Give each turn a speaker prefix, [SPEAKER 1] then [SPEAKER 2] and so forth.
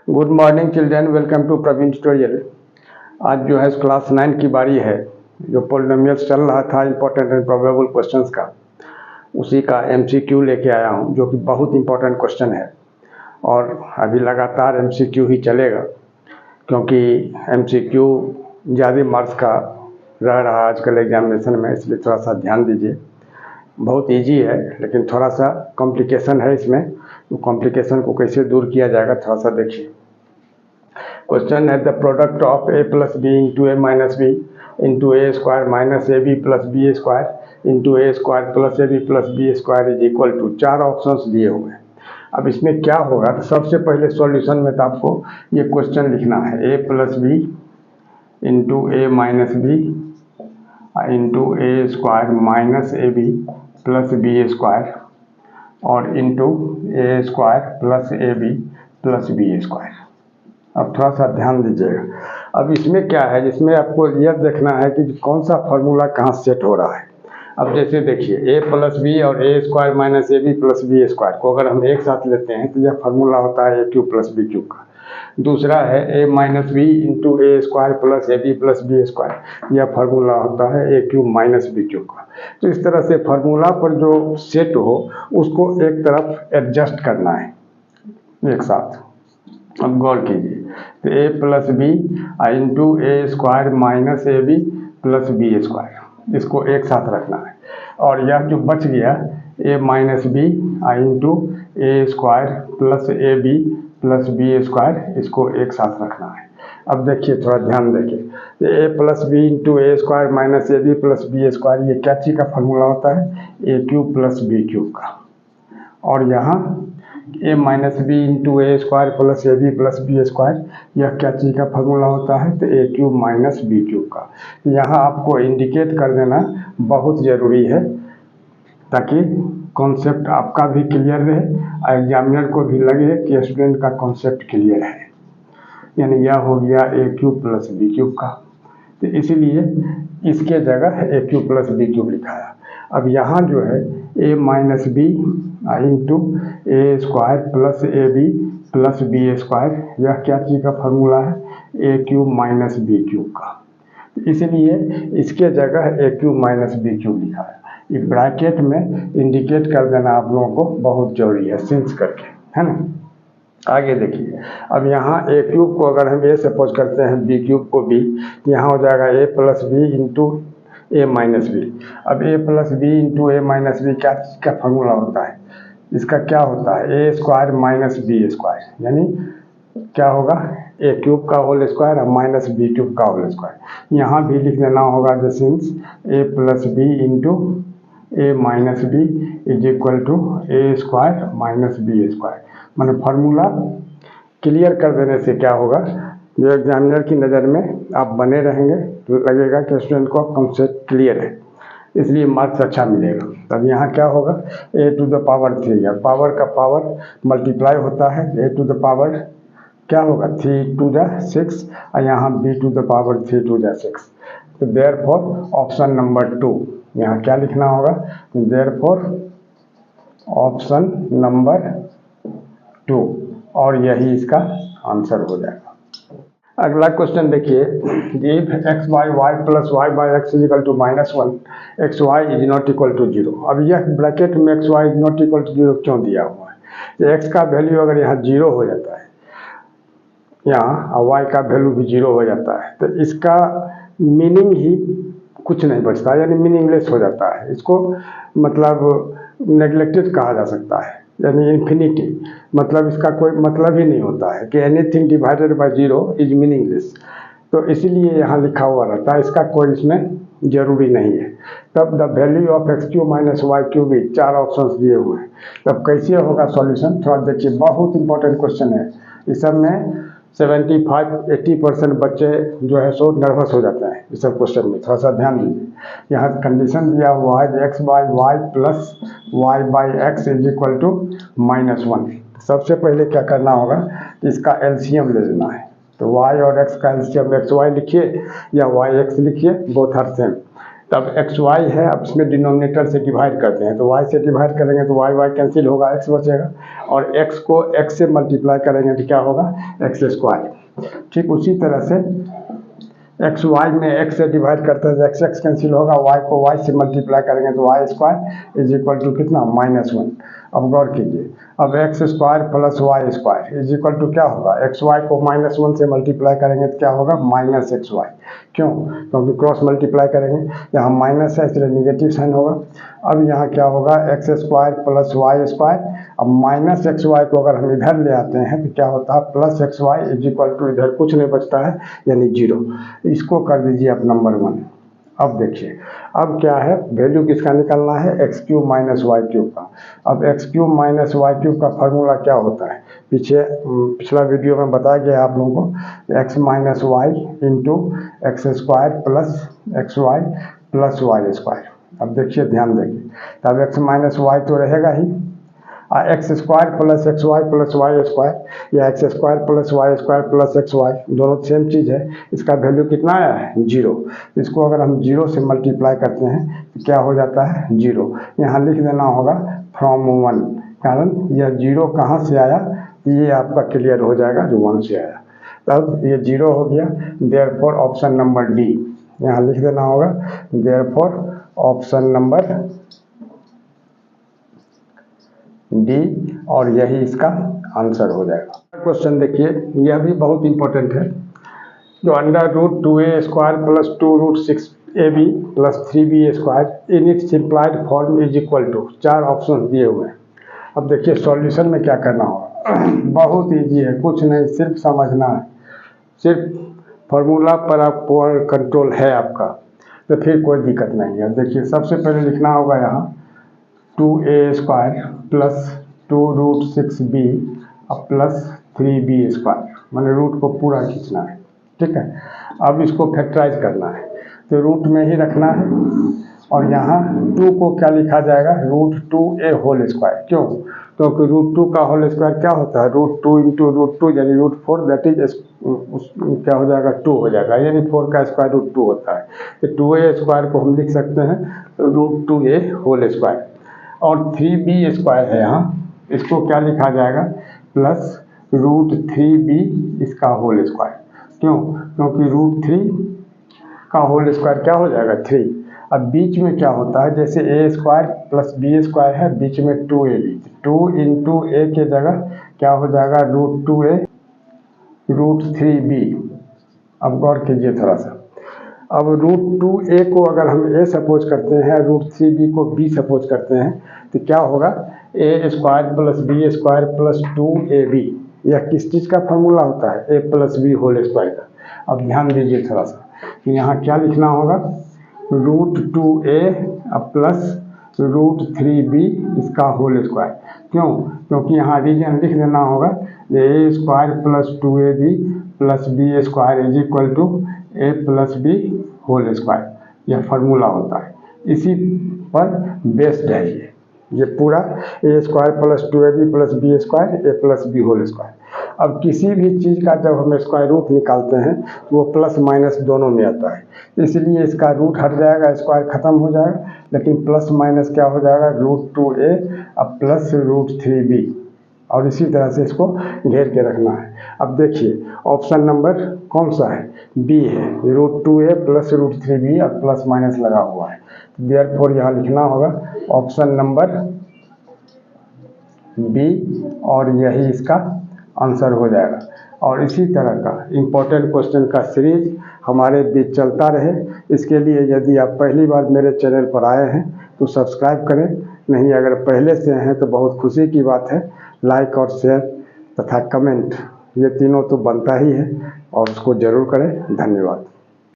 [SPEAKER 1] Good morning children, welcome to Praveen tutorial. आज जो है क्लास 9 की बारी है। जो पॉलिनोमियल्स चल रहा था इंपॉर्टेंट एंड प्रोबेबल क्वेश्चंस का, उसी का एमसीक्यू लेके आया हूं, जो कि बहुत इंपॉर्टेंट क्वेश्चन है और अभी लगातार एमसीक्यू ही चलेगा, क्योंकि एमसीक्यू ज़्यादा मार्क्स का रह रहा आजकल एग्जामिनेशन में, इसलिए थोड़ा सा ध्यान दीजिए। बहुत इजी है लेकिन थोड़ा सा कॉम्प्लिकेशन है इसमें, तो कॉम्प्लिकेशन को कैसे दूर किया जाएगा थोड़ा सा देखिए। क्वेश्चन है the product of a plus B into A minus B into A square minus A B plus B square into A square plus A B plus B square is equal to. 4 options दिए हुए हैं। अब इसमें क्या होगा, तो सबसे पहले सॉल्यूशन में तो आपको ये क्वेश्चन लिखना है a plus B into A minus B into A square minus A B plus B square और into A square plus A B plus B square. अब थोड़ा सा ध्यान दीजिएगा। अब इसमें क्या है, जिसमें आपको यह देखना है कि कौन सा फॉर्मूला कहाँ सेट हो रहा है। अब जैसे देखिए a प्लस बी और a square minus A B plus B square को अगर हम एक साथ लेते हैं तो यह फार्मूला होता है ए क्यूब प्लस बी क्यूब का। दूसरा है a minus B into A square plus A B plus B square, यह फार्मूला होता है ए क्यूब माइनस बी क्यूब का। तो इस तरह से फार्मूला पर जो सेट हो उसको एक तरफ एडजस्ट करना है एक साथ। अब गौर कीजिए, तो a plus B into A square minus A B plus B square, इसको एक साथ रखना है। और यह जो बच गया a minus B into A square plus A B plus B square, इसको एक साथ रखना है। अब देखिए, थोड़ा ध्यान देखिए, तो a plus B into A square minus A B plus B square, ये क्या चीज़ का फॉर्मूला होता है, ए क्यूब प्लस बी क्यूब का। और यहाँ a minus B into A square plus A B plus B square, यह क्या चीज़ का फार्मूला होता है, तो a cube minus B cube का। यहाँ आपको इंडिकेट कर देना बहुत ज़रूरी है, ताकि कॉन्सेप्ट आपका भी क्लियर रहे और एग्जामिनर को भी लगे कि स्टूडेंट का कॉन्सेप्ट क्लियर है। यानी यह हो गया a cube plus B cube का, तो इसीलिए इसके जगह a cube plus B cube लिखाया। अब यहाँ जो है a minus B into A square plus A B plus B square, यह क्या चीज़ का फार्मूला है, ए क्यूब माइनस बी क्यूब का। तो इसलिए इसके जगह a cube minus B cube लिखा है। ये ब्रैकेट में इंडिकेट कर देना आप लोगों को बहुत जरूरी है, सिंस करके, है ना। आगे देखिए, अब यहाँ ए क्यूब को अगर हम ए सपोज करते हैं बी क्यूब को बी, तो यहाँ हो जाएगा ए प्लस बी इंटू ए माइनस बी। अब ए प्लस बी इंटू ए माइनस बी क्या चीज़ का फार्मूला होता है, इसका क्या होता है, A square minus B square, यानी क्या होगा, ए क्यूब का होल स्क्वायर और माइनस बी क्यूब का होल स्क्वायर। यहाँ भी लिख देना होगा the since A plus B into A minus B is equal to A square minus B square. मैंने फार्मूला क्लियर कर देने से क्या होगा, जो एग्जामिनर की नज़र में आप बने रहेंगे तो लगेगा कि स्टूडेंट को कॉन्सेप्ट क्लियर है, इसलिए मार्क्स अच्छा मिलेगा। तब यहाँ क्या होगा, ए टू द पावर 3, या पावर का पावर मल्टीप्लाई होता है, ए टू द पावर क्या होगा 3 टू द 6, और यहाँ B to the power 3 to the 6। तो देयरफॉर ऑप्शन नंबर 2, यहाँ क्या लिखना होगा, देयरफॉर ऑप्शन नंबर 2, और यही इसका आंसर हो जाएगा। अगला क्वेश्चन देखिए, if X by Y plus Y by X is equal to -1, X Y is not equal to 0। अब यह ब्रैकेट में X Y is not equal to 0 क्यों दिया हुआ है, तो एक्स का वैल्यू अगर यहाँ 0 हो जाता है यहाँ, वाई का वैल्यू भी 0 हो जाता है, तो इसका मीनिंग ही कुछ नहीं बचता, यानी मीनिंगलेस हो जाता है। इसको मतलब नेग्लेक्टेड कहा जा सकता है, यानी इन्फिनिटी, मतलब इसका कोई मतलब ही नहीं होता है कि anything divided by 0 is meaningless. तो इसीलिए यहाँ लिखा हुआ रहता है, इसका कोई इसमें जरूरी नहीं है। तब the value of X cube minus Y cube, 4 options दिए हुए हैं। तब कैसे होगा सॉल्यूशन, थोड़ा देखिए, बहुत इंपॉर्टेंट क्वेश्चन है। इस सब में 75-80% बच्चे जो है सो नर्वस हो जाते हैं इस सब क्वेश्चन में, थोड़ा सा ध्यान दीजिए। यहाँ कंडीशन दिया हुआ है X by Y plus Y by X is equal to -1। सबसे पहले क्या करना होगा, इसका एलसीएम ले लेना है। तो y और x का एलसीएम एक्स वाई लिखिए या वाई एक्स लिखिए, बोथ आर सेम। तब एक्स वाई है, अब इसमें डिनोमिनेटर से डिवाइड करते हैं, तो वाई से डिवाइड करेंगे तो वाई वाई कैंसिल होगा, एक्स बचेगा, और एक्स को एक्स से मल्टीप्लाई करेंगे तो क्या होगा, एक्स स्क्वायर। ठीक उसी तरह से एक्स वाई में एक्स से डिवाइड करते हैं तो एक्स एक्स कैंसिल होगा, वाई को वाई से मल्टीप्लाई करेंगे तो Y square is equal to कितना, -1। अब गौर कीजिए, अब X square plus Y square is equal to क्या होगा, एक्स वाई को -1 से मल्टीप्लाई करेंगे तो क्या होगा, -xy। क्यों, क्योंकि क्रॉस मल्टीप्लाई करेंगे, यहाँ माइनस है इसलिए निगेटिव साइन होगा। अब यहाँ क्या होगा, X square plus Y square, अब -xy को अगर हम इधर ले आते हैं तो क्या होता है, +xy इज इक्वल टू, इधर कुछ नहीं बचता है यानी 0। इसको कर दीजिए आप नंबर 1। अब देखिए, अब क्या है, वैल्यू किसका निकालना है, x³ - y³ का। अब x³ - y³ का फार्मूला क्या होता है, पिछला वीडियो में बताया गया आप लोगों को, x - y into X square plus xy plus Y square. अब देखिए, ध्यान देंगे, तब x - y तो रहेगा ही, x square plus x y plus Y square या x square plus Y square plus x y, दोनों सेम चीज़ है। इसका वैल्यू कितना आया है, 0। इसको अगर हम 0 से मल्टीप्लाई करते हैं तो क्या हो जाता है, 0। यहाँ लिख देना होगा फ्रॉम 1, कारण यह 0 कहाँ से आया, ये आपका क्लियर हो जाएगा जो 1 से आया। तब ये 0 हो गया, देयरफॉर ऑप्शन नंबर डी, यहाँ लिख देना होगा देयरफॉर ऑप्शन नंबर डी, और यही इसका आंसर हो जाएगा। क्वेश्चन देखिए, यह भी बहुत इंपॉर्टेंट है, जो √2a² plus 2√6ab plus 3b² in its simplified form is equal to, 4 option दिए हुए हैं। अब देखिए सॉल्यूशन में क्या करना होगा, बहुत ईजी है, कुछ नहीं, सिर्फ समझना है, सिर्फ फार्मूला पर आपको कंट्रोल है आपका, तो फिर कोई दिक्कत नहीं है। देखिए सबसे पहले लिखना होगा यहाँ 2a² plus 2√6b plus 3b², मैंने रूट को पूरा खींचना है, ठीक है। अब इसको फैक्टराइज करना है तो रूट में ही रखना है, और यहाँ 2 को क्या लिखा जाएगा, √2a होल स्क्वायर। क्यों, क्योंकि √2 का होल स्क्वायर क्या होता है, √2 इंटू √2 यानी √4, दैट इज क्या हो जाएगा, 2 हो जाएगा, यानी 4 का स्क्वायर √2 होता है। तो 2a² को हम लिख सकते हैं √2a होल स्क्वायर, और 3b² है यहाँ, इसको क्या लिखा जाएगा, प्लस √3b इसका होल स्क्वायर। क्यों, क्योंकि √3 का होल स्क्वायर क्या हो जाएगा, 3। अब बीच में क्या होता है, जैसे a² प्लस b² है, बीच में 2ab, 2 इंटू a के जगह क्या हो जाएगा, √2a √3b। अब गौर कीजिए थोड़ा सा, अब √2a को अगर हम a सपोज करते हैं, √3b को b सपोज करते हैं, तो क्या होगा, a² plus b² plus 2ab, यह किस चीज़ का फार्मूला होता है, a plus b whole square का। अब ध्यान दीजिए थोड़ा सा, तो यहाँ क्या लिखना होगा, √2a प्लस √3b इसका होल स्क्वायर। क्यों, क्योंकि यहाँ रीजन लिख देना होगा, a² plus 2ab plus b² is equal to a plus b whole square, यह फार्मूला होता है, इसी पर बेस्ड है ये पूरा, a² plus 2ab plus b² a plus b whole square. अब किसी भी चीज़ का जब हम स्क्वायर रूट निकालते हैं तो वो प्लस माइनस दोनों में आता है, इसलिए इसका रूट हट जाएगा, स्क्वायर खत्म हो जाएगा, लेकिन प्लस माइनस क्या हो जाएगा, √2a प्लस √3b, और इसी तरह से इसको घेर के रखना है। अब देखिए ऑप्शन नंबर कौन सा है, बी है, √2a प्लस √3b और प्लस माइनस लगा हुआ है, देयरफॉर यहाँ लिखना होगा ऑप्शन नंबर बी, और यही इसका आंसर हो जाएगा। और इसी तरह का इम्पोर्टेंट क्वेश्चन का सीरीज हमारे बीच चलता रहे, इसके लिए यदि आप पहली बार मेरे चैनल पर आए हैं तो सब्सक्राइब करें, नहीं अगर पहले से हैं तो बहुत खुशी की बात है, लाइक और शेयर तथा कमेंट ये तीनों तो बनता ही है, और उसको ज़रूर करें। धन्यवाद।